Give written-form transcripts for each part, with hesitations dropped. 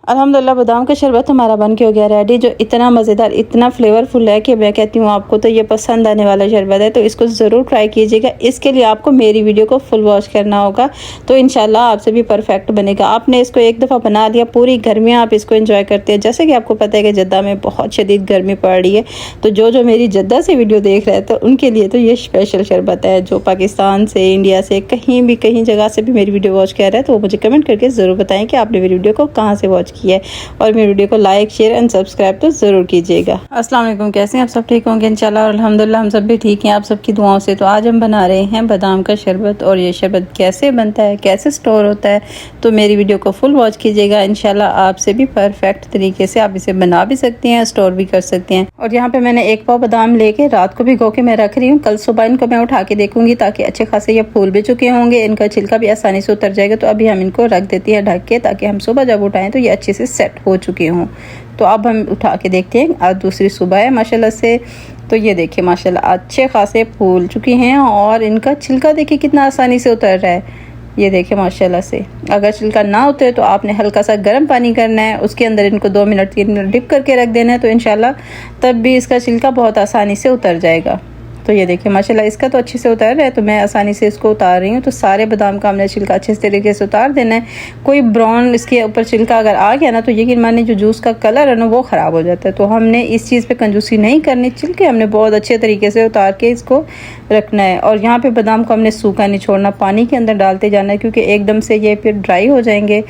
अल्हम्दुलिल्लाह बादाम का शरबत हमारा बन के हो गया रेडी, जो इतना मज़ेदार, इतना फ्लेवरफुल है कि मैं कहती हूँ आपको तो ये पसंद आने वाला शरबत है। तो इसको ज़रूर ट्राई कीजिएगा। इसके लिए आपको मेरी वीडियो को फुल वॉच करना होगा, तो इंशाल्लाह आपसे भी परफेक्ट बनेगा। आपने इसको एक दफ़ा बना लिया, पूरी गर्मी आप इसको एंजॉय करते हैं। जैसे कि आपको पता है कि जद्दा में बहुत शदीद गर्मी पड़ रही है, तो जो मेरी जद्दा से वीडियो देख रहे हैं तो उनके लिए तो ये स्पेशल शरबत है। जो पाकिस्तान से, इंडिया से, कहीं जगह से भी मेरी वीडियो वॉच कर रहे हैं तो वो मुझे कमेंट करके ज़रूर बताएं कि आपने मेरी वीडियो को कहाँ से वॉच किया है, और मेरी वीडियो को लाइक, शेयर एंड सब्सक्राइब तो ज़रूर कीजिएगा। अस्सलाम वालेकुम, कैसे हैं आप? सब ठीक होंगे इंशाल्लाह, और अल्हम्दुलिल्लाह हम सब भी ठीक हैं आप सबकी दुआओं से। तो आज हम बना रहे हैं बादाम का शरबत, और ये शरबत कैसे बनता है, कैसे स्टोर होता है, तो मेरी वीडियो को फुल वॉच कीजिएगा। इंशाल्लाह आपसे भी परफेक्ट तरीके से आप इसे बना भी सकती हैं, स्टोर भी कर सकते हैं। और यहाँ पे मैंने 1 पाव बादाम लेके रात को भिगो के मैं रख रही हूँ। कल सुबह इनको मैं उठा के देखूंगी ताकि अच्छे खासे ये फूल भी चुके होंगे, इनका छिलका भी आसानी से उतर जाएगा। तो अभी हम इनको रख देती है ढक के, ताकि हम सुबह जब उठाएं तो ये अच्छे से सेट हो चुके हों। तो अब हम उठा के देखते हैं। आज दूसरी सुबह है माशाल्लाह से। तो ये देखिए माशाल्लाह अच्छे खासे फूल चुके हैं, और इनका छिलका देखिए कितना आसानी से उतर रहा है। ये देखिए माशाल्लाह से। अगर छिलका ना उतरे तो आपने हल्का सा गर्म पानी करना है, उसके अंदर इनको 2 मिनट 3 मिनट डिप करके रख देना है, तो इंशाल्लाह तब भी इसका छिलका बहुत आसानी से उतर जाएगा। तो ये देखिए माशाल्लाह इसका तो अच्छे से उतर रहा है, तो मैं आसानी से इसको उतार रही हूँ। तो सारे बादाम का हमने छिलका अच्छे तरीके से उतार देना है। कोई ब्राउन इसके ऊपर छिलका अगर आ गया ना, तो यकीन मानिए जो जूस का कलर है ना वो ख़राब हो जाता है। तो हमने इस चीज़ पे कंजूसी नहीं करनी, छिलके हमने बहुत अच्छे तरीके से उतार के इसको रखना है। और यहाँ पे बादाम को हमने सूखा नहीं छोड़ना, पानी के अंदर डालते जाना है, क्योंकि एकदम से ये फिर ड्राई हो जाएंगे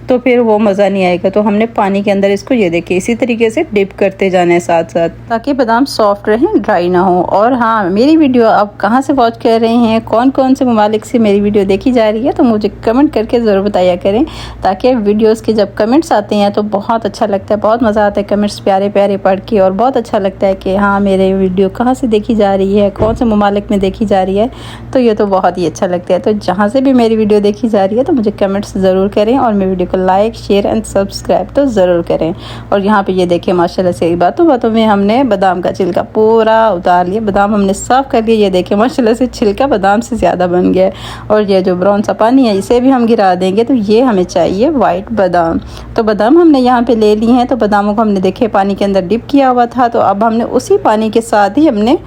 तो फिर वो मज़ा नहीं आएगा। तो हमने पानी के अंदर इसको ये देखिए इसी तरीके से डिप करते जाना है साथ साथ, ताकि बादाम सॉफ्ट रहें, ड्राई ना हो। और हाँ, मेरी वीडियो आप कहाँ से वॉच कर रहे हैं, कौन से ममालिक से मेरी वीडियो देखी जा रही है, तो मुझे कमेंट करके ज़रूर बताया करें, ताकि वीडियोज़ के जब कमेंट्स आते हैं तो बहुत अच्छा लगता है, बहुत मज़ा आता है कमेंट्स प्यारे प्यारे पढ़ के। और बहुत अच्छा लगता है कि हाँ मेरे वीडियो कहाँ से देखी जा रही है, कौन से ममालिक में देखी जा रही है, तो ये तो बहुत ही अच्छा लगता है। तो जहाँ से भी मेरी वीडियो देखी जा रही है तो मुझे कमेंट्स ज़रूर करें, और मेरी वीडियो को लाइक, शेयर एंड सब्सक्राइब तो ज़रूर करें। और यहाँ पे ये देखिए माशाल्लाह से बातों में हमने बादाम का छिलका पूरा उतार लिया, बादाम हमने साफ़ कर लिया। ये देखिए माशाल्लाह से छिलका बादाम से ज़्यादा बन गया है। और ये जो ब्राउन सा पानी है इसे भी हम गिरा देंगे। तो ये हमें चाहिए वाइट बादाम। तो बादाम हमने यहाँ पे ले लिए हैं। तो बादामों को हमने देखे पानी के अंदर डिप किया हुआ था, तो अब हमने उसी पानी के साथ ही हमने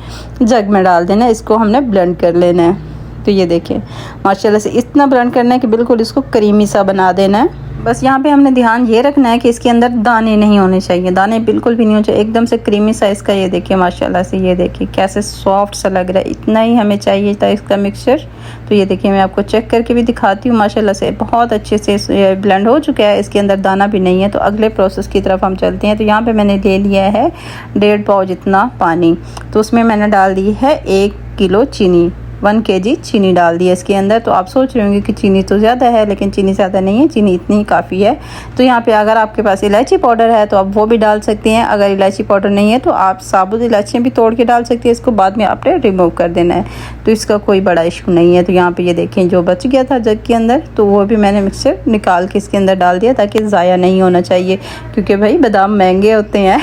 जग में डाल देना है, इसको हमने ब्लेंड कर लेना है। तो ये देखिए माशाल्लाह से इतना ब्लेंड करना है कि बिल्कुल इसको क्रीमी सा बना देना है। बस यहाँ पे हमने ध्यान ये रखना है कि इसके अंदर दाने नहीं होने चाहिए, दाने बिल्कुल भी नहीं होने चाहिए, एकदम से क्रीमी सा इसका। ये देखिए माशाल्लाह से, ये देखिए कैसे सॉफ्ट सा लग रहा है, इतना ही हमें चाहिए था इसका मिक्सचर। तो ये देखिए मैं आपको चेक करके भी दिखाती हूँ, माशाल्लाह से बहुत अच्छे से ब्लेंड हो चुका है, इसके अंदर दाना भी नहीं है। तो अगले प्रोसेस की तरफ हम चलते हैं। तो यहाँ पर मैंने ले लिया है 1.5 पाव जितना पानी, तो उसमें मैंने डाल दी है 1 किलो चीनी, 1 kg चीनी डाल दी है इसके अंदर। तो आप सोच रहे होंगे कि चीनी तो ज़्यादा है, लेकिन चीनी ज़्यादा नहीं है, चीनी इतनी ही काफ़ी है। तो यहाँ पे अगर आपके पास इलायची पाउडर है तो आप वो भी डाल सकते हैं। अगर इलायची पाउडर नहीं है तो आप साबुत इलायचियाँ भी तोड़ के डाल सकते हैं, इसको बाद में आपने रिमूव कर देना है, तो इसका कोई बड़ा इशू नहीं है। तो यहाँ पर ये देखें जो बच गया था जग के अंदर, तो वो भी मैंने मिक्सर निकाल के इसके अंदर डाल दिया, ताकि ज़ाया नहीं होना चाहिए, क्योंकि भाई बादाम महंगे होते हैं।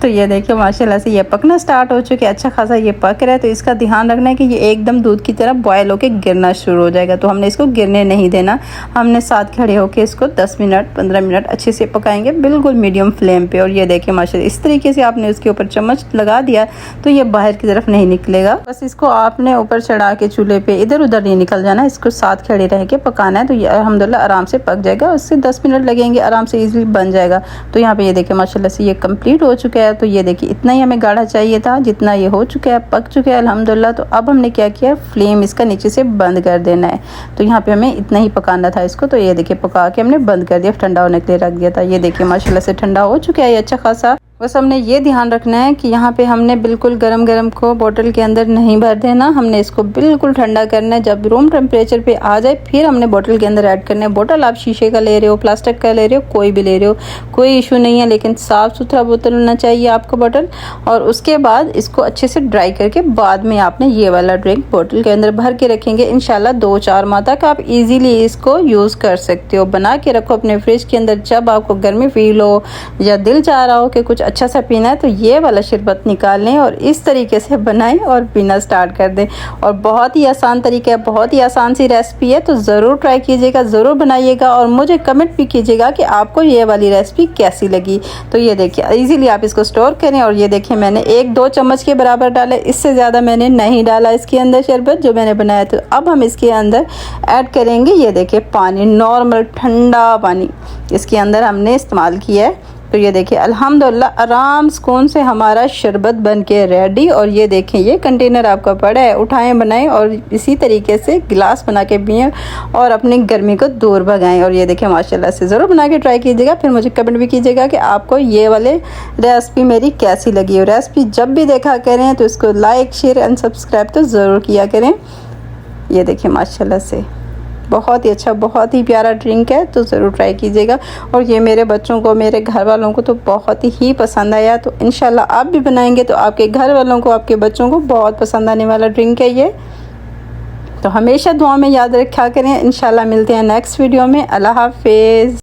तो ये देखिए माशाल्लाह से ये पकना स्टार्ट हो चुके, अच्छा खासा ये पक रहा है। तो इसका ध्यान रखना है कि ये एकदम दूध की तरह बॉयल होके गिरना शुरू हो जाएगा, तो हमने इसको गिरने नहीं देना। हमने साथ खड़े होके इसको 10 मिनट 15 मिनट अच्छे से पकाएंगे, बिल्कुल मीडियम फ्लेम पे। और ये देखिए माशाल्लाह इस तरीके से आपने उसके ऊपर चम्मच लगा दिया तो ये बाहर की तरफ नहीं निकलेगा। बस इसको आपने ऊपर चढ़ा के चूल्हे पे इधर उधर नहीं निकल जाना, इसको साथ खड़े रह के पकाना है। तो ये अल्हम्दुलिल्लाह आराम से पक जाएगा, उससे 10 मिनट लगेंगे, आराम से ईजिली बन जाएगा। तो यहाँ पे ये देखिए माशाल्लाह से ये कंप्लीट हो चुका है। तो ये देखिए इतना ही हमें गाढ़ा चाहिए था, जितना ये हो चुका है, पक चुका है अल्हम्दुलिल्लाह। तो अब हमने क्या किया, फ्लेम इसका नीचे से बंद कर देना है। तो यहाँ पे हमें इतना ही पकाना था इसको। तो ये देखिए पका के हमने बंद कर दिया, ठंडा होने के लिए रख दिया था। ये देखिए माशाल्लाह से ठंडा हो चुका है ये अच्छा खासा। बस हमने ये ध्यान रखना है कि यहाँ पे हमने बिल्कुल गरम को बोतल के अंदर नहीं भर देना, हमने इसको बिल्कुल ठंडा करना है। जब रूम टेम्परेचर पे आ जाए फिर हमने बोतल के अंदर ऐड करना है। बोतल आप शीशे का ले रहे हो, प्लास्टिक का ले रहे हो, कोई भी ले रहे हो, कोई इशू नहीं है, लेकिन साफ़ सुथरा बोतल होना चाहिए आपका बोतल। और उसके बाद इसको अच्छे से ड्राई करके बाद में आपने ये वाला ड्रिंक बोतल के अंदर भर के रखेंगे। इंशाल्लाह 2-4 माह तक आप इजीली इसको यूज़ कर सकते हो। बना के रखो अपने फ्रिज के अंदर, जब आपको गर्मी फील हो या दिल चाह रहा हो कि कुछ अच्छा सा पीना है तो ये वाला शरबत निकाल लें और इस तरीके से बनाएं और पीना स्टार्ट कर दें। और बहुत ही आसान तरीका है, बहुत ही आसान सी रेसिपी है, तो ज़रूर ट्राई कीजिएगा, ज़रूर बनाइएगा और मुझे कमेंट भी कीजिएगा कि आपको ये वाली रेसिपी कैसी लगी। तो ये देखिए ईज़िली आप इसको स्टोर करें। और ये देखिए मैंने 1-2 चम्मच के बराबर डाले, इससे ज़्यादा मैंने नहीं डाला इसके अंदर शरबत जो मैंने बनाया। तो अब हम इसके अंदर ऐड करेंगे, ये देखिए पानी, नॉर्मल ठंडा पानी इसके अंदर हमने इस्तेमाल किया है। तो ये देखिए अल्हम्दुलिल्लाह आराम सुकून से हमारा शरबत बन के रेडी। और ये देखें ये कंटेनर आपका पड़ा है, उठाएं, बनाएं और इसी तरीके से गिलास बना के पिएं और अपनी गर्मी को दूर भगाएं। और ये देखें माशाल्लाह से ज़रूर बना के ट्राई कीजिएगा, फिर मुझे कमेंट भी कीजिएगा कि आपको ये वाले रेसिपी मेरी कैसी लगी। और रेसिपी जब भी देखा करें तो इसको लाइक, शेयर एंड सब्सक्राइब तो ज़रूर किया करें। ये देखिए माशाल्लाह से बहुत ही अच्छा, बहुत ही प्यारा ड्रिंक है, तो ज़रूर ट्राई कीजिएगा। और ये मेरे बच्चों को, मेरे घर वालों को तो बहुत ही पसंद आया। तो इंशाल्लाह आप भी बनाएंगे तो आपके घर वालों को, आपके बच्चों को बहुत पसंद आने वाला ड्रिंक है ये। तो हमेशा दुआ में याद रखा करें। इंशाल्लाह मिलते हैं नेक्स्ट वीडियो में। अल्लाह हाफिज़।